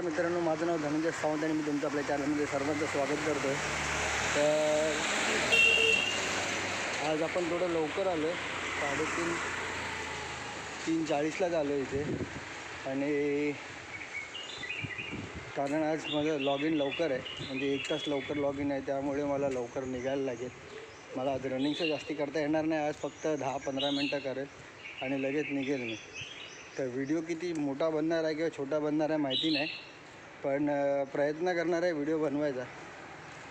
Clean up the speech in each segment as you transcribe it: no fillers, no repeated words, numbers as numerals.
मित्रांनो, माझं नाव धनंजय सावंत आणि मी तुमचं आपल्या चॅनलमध्ये सर्वांचं स्वागत करतो आहे. तर आज आपण थोडं लवकर आलो आहे, 3:40ला आलो इथे. आणि कारण आज माझं लॉग इन लवकर आहे, म्हणजे 1 तास लवकर लॉग इन आहे, त्यामुळे मला लवकर निघायला लागेल. मला आज रनिंगचं जास्ती करता येणार नाही, आज फक्त 10-15 मिनटं करेल आणि लगेच निघेल मी. तर व्हिडिओ किती मोठा बनणार आहे किंवा छोटा बनणार आहे माहिती नाही, पण प्रयत्न करणार आहे व्हिडिओ बनवायचा.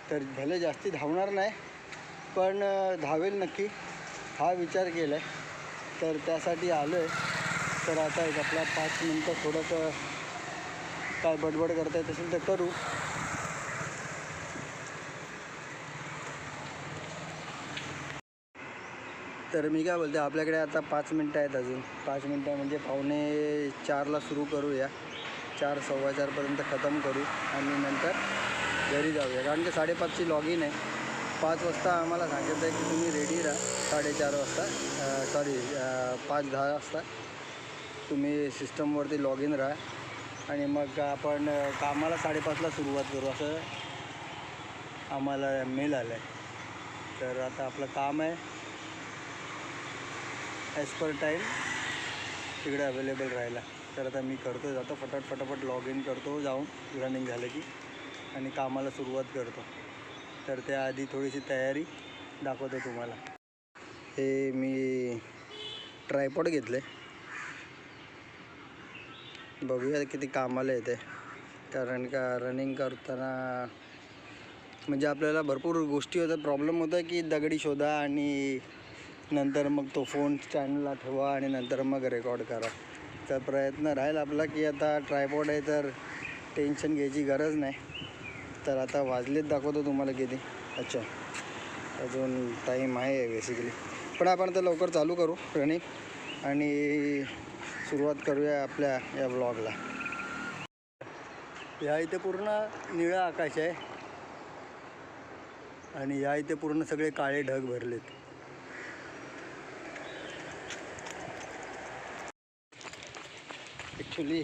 तर भले जास्ती धावणार नाही, पण धावेल नक्की, हा विचार केला आहे. तर त्यासाठी आलो आहे. तर आता एक आपला 5 मिनटं थोडंसं काय बडबड करता येत असेल तर करू. तर मी काय बोलते, आपल्याकडे आता 5 मिनटं आहेत, अजून 5 मिनटं म्हणजे 3:45ला सुरू करूया. 4-4:15पर्यंत ख़तम करू आणि नंतर घरी जाऊया. कारण की 5:30ची लॉग इन आहे. 5 वाजता आम्हाला सांगितलं आहे की तुम्ही रेडी राहा. 4:30 वाजता 5:10 वाजता तुम्ही सिस्टमवरती लॉग इन राहा आणि मग आपण कामाला 5:30ला सुरुवात करू, असं आम्हाला मेल आलं आहे. तर आता आपलं काम आहे ॲज पर टाईम तिकडे अवेलेबल राहायला. तर आता मी करतो, जातो फटाफट लॉग इन करतो जाऊन रनिंग झालं की, आणि कामाला सुरुवात करतो. तर त्याआधी थोडीशी तयारी दाखवतो तुम्हाला. हे मी ट्रायपॉड घेतलं आहे, बघूया किती कामाला येते. कारण का रनिंग करताना म्हणजे आपल्याला भरपूर गोष्टी होतात. प्रॉब्लेम होता की दगडी शोधा आणि नंतर मग तो फोन स्टँडला ठेवा आणि नंतर मग रेकॉर्ड करा. तर प्रयत्न राहील आपला की आता ट्रायपॉड आहे तर टेन्शन घ्यायची गरज नाही. तर आता वाजलेत दाखवतो तुम्हाला किती. अच्छा, अजून टाईम आहे बेसिकली, पण आपण आता लवकर चालू करू रनिंग आणि सुरुवात करूया आपल्या या व्लॉगला. या इथे पूर्ण निळं आकाश आहे आणि या इथे पूर्ण सगळे काळे ढग भरलेत. ॲक्च्युली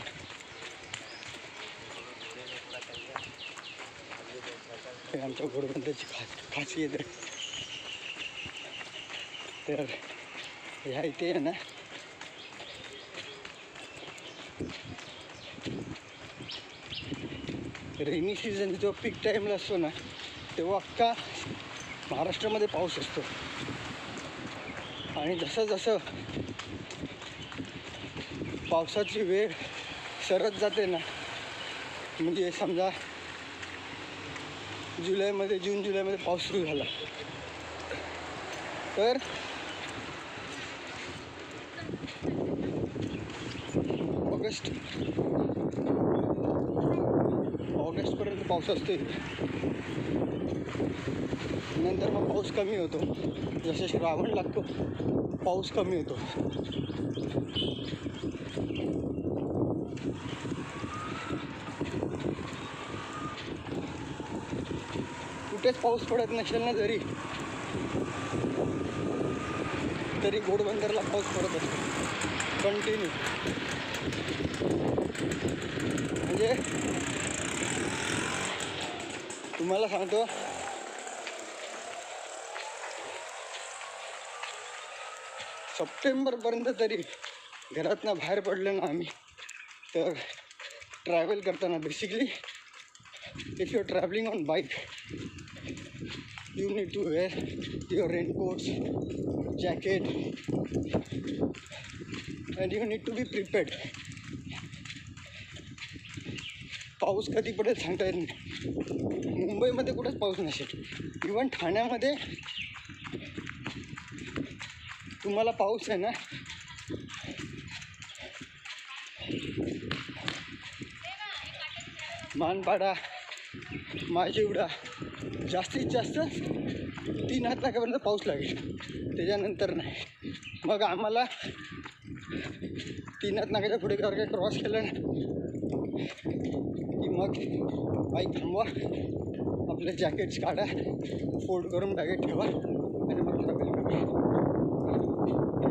आमच्या घोडबंदरची खासियत आहे. तर ह्या इथे आहे ना, रेनी सीझन जो पीक टाईमला असतो ना, तेव्हा अख्खा महाराष्ट्रामध्ये पाऊस असतो. आणि जसं जसं पावसाची वेळ सरत जाते ना, म्हणजे समजा जून जुलैमध्ये पाऊस सुरू झाला तर ऑगस्टपर्यंत पाऊस असतो. नंतर मग पाऊस कमी होतो. जसे श्रावण लागतो पाऊस कमी होतो. कुठेच पाऊस पडत नसेल ना तरी घोडबंदरला पाऊस पडत असतो कंटिन्यू. म्हणजे तुम्हाला सांगतो, सप्टेंबरपर्यंत तरी घरातनं बाहेर पडलं ना आम्ही, तर ट्रॅव्हल करताना basically if you are travelling on bike you need to wear your raincoats, jacket, and you need to be prepared. पाऊस कधी पडेल सांगता येत नाही. मुंबईमध्ये कुठेच पाऊस नसेल, इवन ठाण्यामध्ये तुम्हाला पाऊस आहे ना, मानपाडा, माझिवडा जास्तीत जास्त 3 हात नाक्यापर्यंत पाऊस लागेल, त्याच्यानंतर नाही. मग आम्हाला 3 हात नाक्याच्या पुढे काय क्रॉस केलं ना की मग बाईक थांबवा, आपले जॅकेट्स काढा, फोल्ड करून बॅगेत ठेवा आणि मग ट्रॅव्हल करा.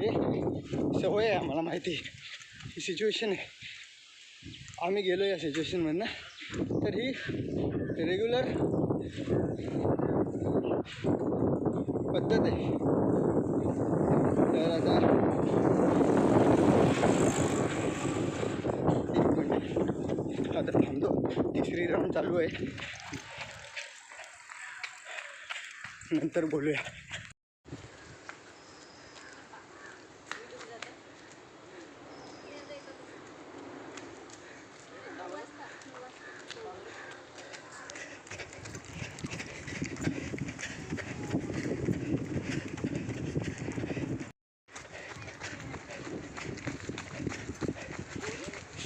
हे सवय आहे, आम्हाला माहिती आहे ही सिच्युएशन आहे. आम्ही गेलो या सिच्युएशनमधनं, तर ही रेग्युलर पद्धत आहे. तर आता एक मिनिट, आता थांबतो. तिसरी राऊंड चालू आहे, नंतर बोलूया.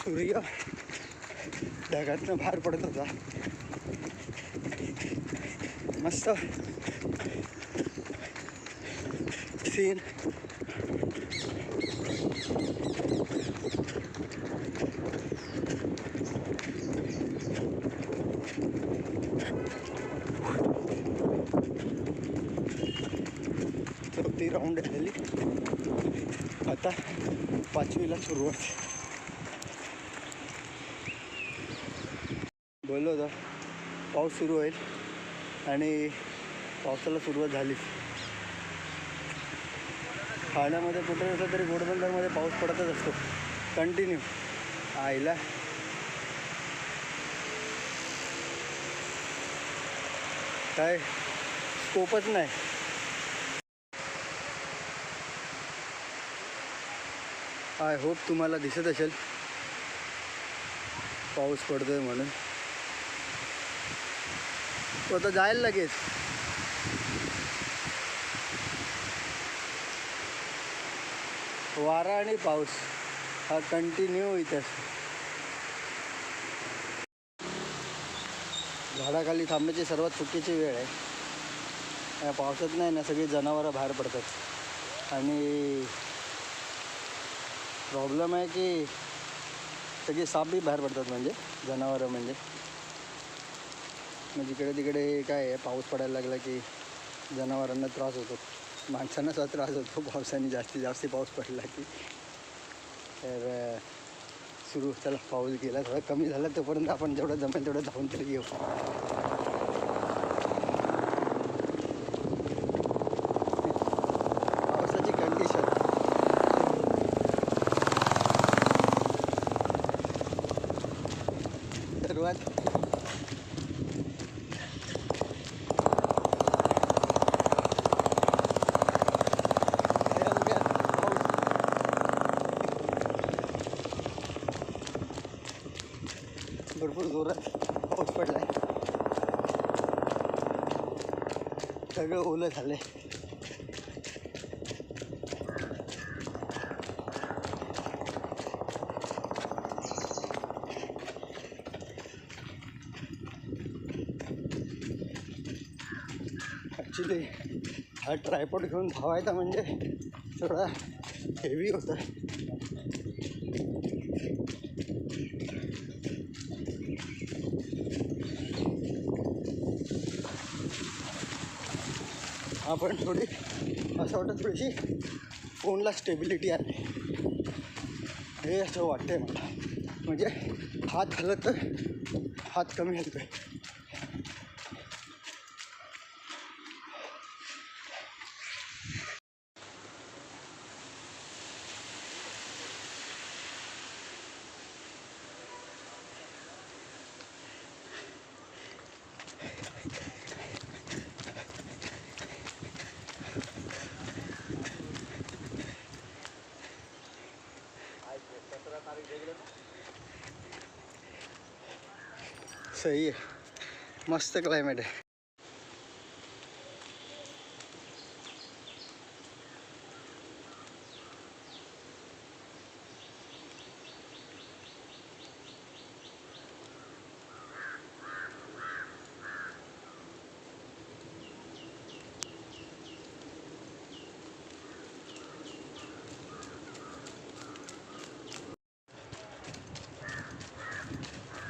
सूर्य ढगातनं बाहेर पडत होता. मस्त सीन. चौथी राऊंड झालेली, आता पाचवीला सुरुवात. बोललो होतं पाऊस सुरू होईल आणि पावसाला सुरुवात झाली. ठाण्यामध्ये कुठे असलं तरी घोडबंदरमध्ये पाऊस पडतच असतो कंटिन्यू. आईला काय स्कोपच नाही. आय होप तुम्हाला दिसत असेल पाऊस पडतोय म्हणून. तो आता जायला लगेच. वारा आणि पाऊस हा कंटिन्यू इथं. झाडाखाली थांबण्याची सर्वात चुकीची वेळ आहे. या पावसात नाही ना सगळी जनावरं बाहेर पडतात आणि प्रॉब्लेम आहे की सगळे सापही बाहेर पडतात, म्हणजे जनावरं म्हणजे. मग जिकडे तिकडे काय आहे, पाऊस पडायला लागला की जनावरांना त्रास होतो, माणसांना सुद्धा त्रास होतो पावसाने जास्ती पाऊस पडला की. तर सुरू चला, पाऊस गेला थोडा कमी झाला, तोपर्यंत आपण जेवढं जमेल तेवढं धावून तरी येऊ. पावसाची कंडिशन सर्वात भरपूर जोरात पाऊस पडला आहे. सगळं ओलं झालं आहे. ॲक्च्युली हा ट्रायपॉड घेऊन धावायचा म्हणजे थोडा हेवी होता. आपण थोडी असं वाटतं थोडीशी फोनला स्टेबिलिटी आली हे असं वाटतंय मला. म्हणजे हात हलत तर हात कमी हलतोय. सही आहे, मस्त क्लायमेट आहे.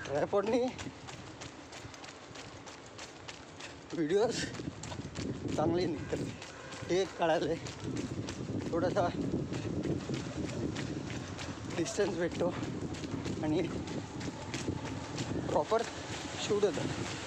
ट्रायपॉडनी व्हिडिओज चांगले निघतात हे कळालं आहे. थोडासा डिस्टन्स भेटतो आणि प्रॉपर शूट होतं.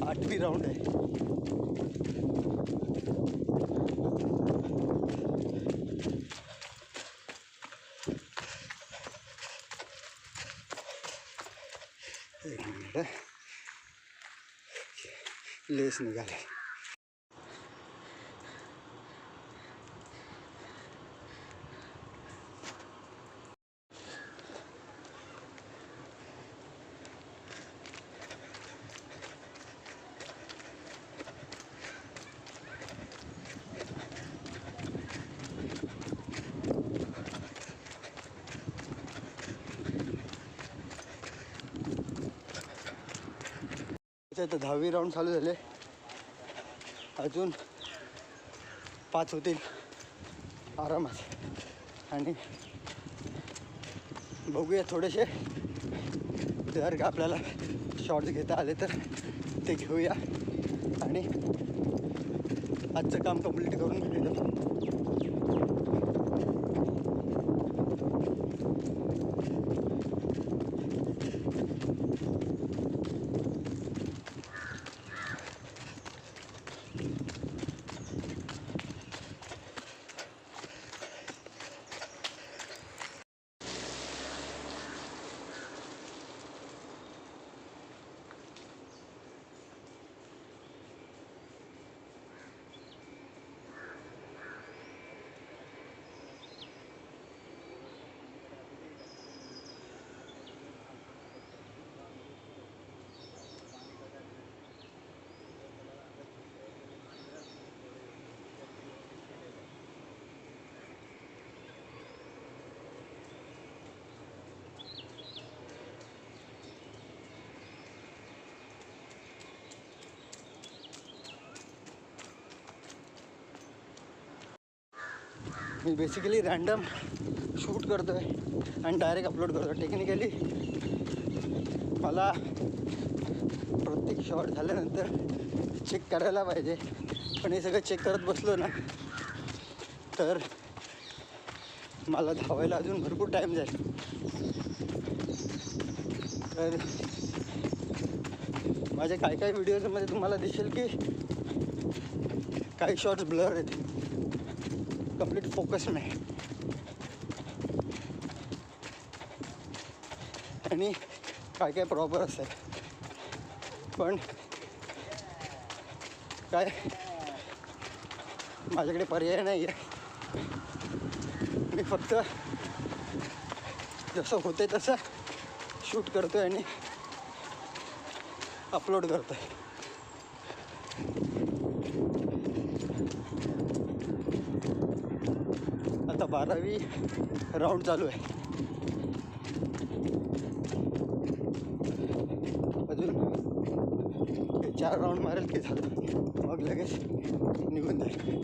आठवी राऊंड आहे. एक मिनिट, लेस निघाले. तर 10वी राऊंड चालू झाले. अजून 5 होतील आरामात. आणि बघूया थोडेसे, जर का आपल्याला शॉर्ट्स घेता आले तर ते घेऊया आणि आजचं काम कंप्लीट करून घेऊया. मी बेसिकली रँडम शूट करतो आहे आणि डायरेक्ट अपलोड करतो. टेक्निकली मला प्रत्येक शॉट झाल्यानंतर चेक करायला पाहिजे, पण हे सगळं चेक करत बसलो ना तर मला धावायला अजून भरपूर टाईम जाईल. तर माझ्या काही व्हिडिओजमध्ये तुम्हाला दिसेल की काही शॉट्स ब्लर आहेत, कंप्लीट फोकस नाही. आणि काय प्रॉपर असतात, पण काय माझ्याकडे पर्याय नाही आहे. मी फक्त जसं होते तसं शूट करतो आहे आणि अपलोड करतो आहे. आता 12वी राऊंड चालू आहे. अजून 4 राऊंड मारेल की झालं, मग लगेच निघून जाईल.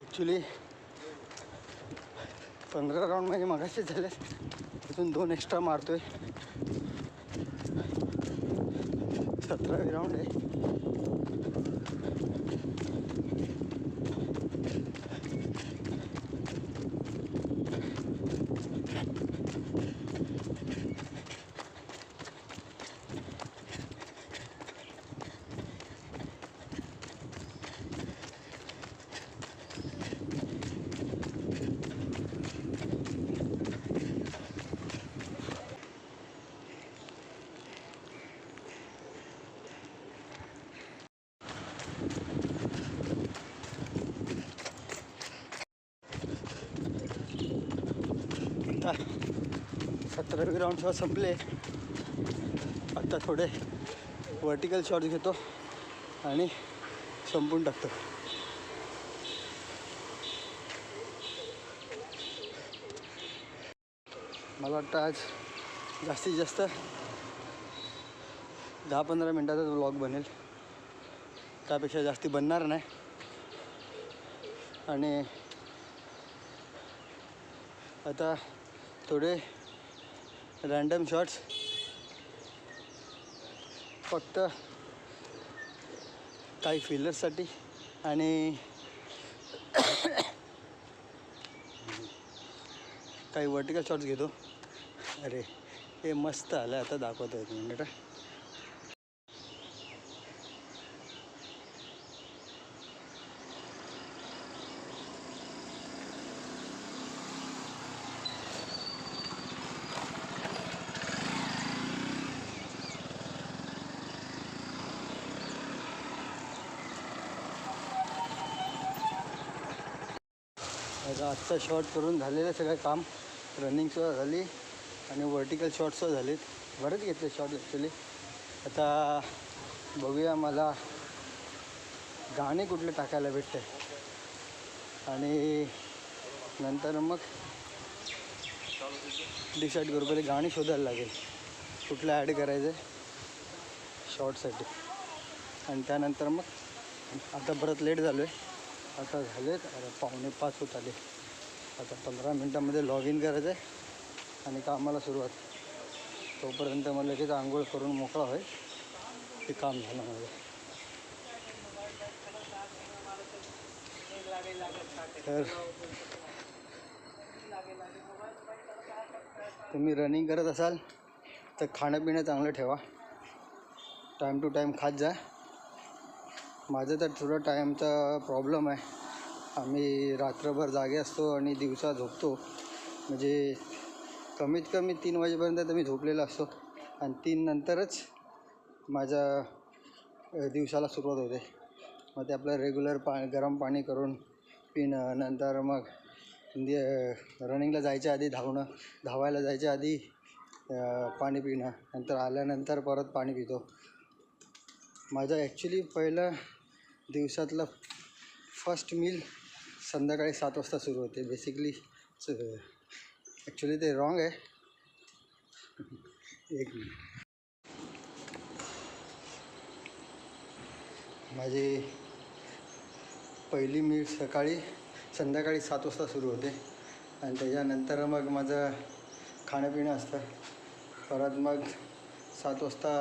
ॲक्च्युली 15 राऊंड म्हणजे मगाशी झाले, अजून 2 एक्स्ट्रा मारतोय. 17वी राऊंड आहे. आता 17वी राऊंड शॉट संपले. आता थोडे वर्टिकल शॉट घेतो आणि संपून टाकतो. मला वाटतं आज जास्तीत जास्त 10-15 मिनटाचाच व्लॉग बनेल, त्यापेक्षा जास्ती बनणार नाही. आणि आता थोडे रँडम शॉट्स फक्त काही फिलर्ससाठी आणि काही वर्टिकल शॉट्स घेतो. अरे हे मस्त आलं, आता दाखवतो एक मिनिट. आता आजचा शॉट करून झालेलं सगळं काम. रनिंगसुद्धा झाली आणि वर्टिकल शॉटसुद्धा झालेत. बरेच घेतले शॉट ॲक्च्युली. आता बघूया मला गाणे कुठले टाकायला भेटते आणि नंतर मग डिसाईड करू. पहिले गाणी शोधायला लागेल कुठलं ॲड करायचं शॉर्टसाठी. आणि त्यानंतर मग आता परत लेट झालो आहे. आता झालेत 4:45 होत आले. आता 15 मिनटामध्ये लॉग इन करायचं आहे आणि कामाला सुरुवात. तोपर्यंत मला लगेच आंघोळ करून मोकळा होईल. ते काम झालं माझं. तर तुम्ही रनिंग करत असाल तर खाणंपिणं चांगलं ठेवा. टाईम टू टाईम खात जा. माझं तर थोडं टाईमचा प्रॉब्लेम आहे. आम्ही रात्रभर जागे असतो आणि दिवसा झोपतो. म्हणजे कमीत कमी 3 वाजेपर्यंत तर मी झोपलेला असतो आणि 3 नंतरच माझ्या दिवसाला सुरुवात होते. मग ते आपलं रेग्युलर गरम पाणी करून पिणं, नंतर मग रनिंगला जायच्या आधी धावायला जायच्या आधी पाणी पिणं, नंतर आल्यानंतर परत पाणी पितो. माझं ॲक्च्युली पहिलं दिवसातलं फर्स्ट मील संध्याकाळी 7 वाजता सुरू होते. बेसिकली ॲक्च्युली ते रॉंग आहे. एक मिनिट. माझी पहिली मील संध्याकाळी 7 वाजता सुरू होते आणि त्याच्यानंतर मग माझं खाणंपिणं असतं. परत मग 7 वाजता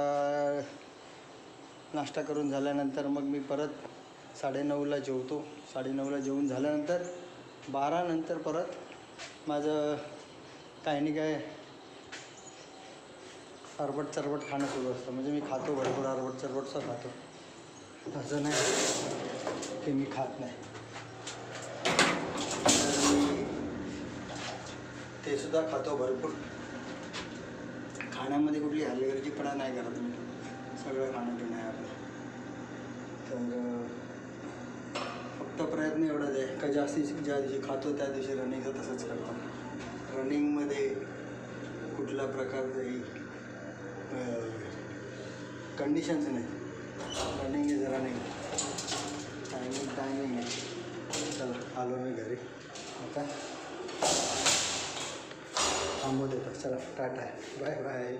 नाश्ता करून झाल्यानंतर मग मी परत 9:30ला जेवतो. 9:30ला जेवून झाल्यानंतर 12 नंतर परत माझं काही नाही काय अरबट चरबट खाणं सुरू असतं. म्हणजे मी खातो भरपूर अरबट चरबटचं खातो. असं नाही की मी खात नाही, ते सुद्धा खातो भरपूर. खाण्यामध्ये कुठली हलगर्जीपणा नाही करत मी. सगळं खाणं पिणं आहे आपलं. तर फक्त प्रयत्न एवढाच आहे का जास्तीत ज्या दिवशी खातो त्या दिवशी रनिंगचं तसंच करतो. रनिंगमध्ये कुठल्या प्रकारचंही कंडिशन्स नाही. रनिंग इज रनिंग, टायमिंग आहे. चला आलो मी घरी आता, थांबू देतो. चला टाटा, बाय बाय.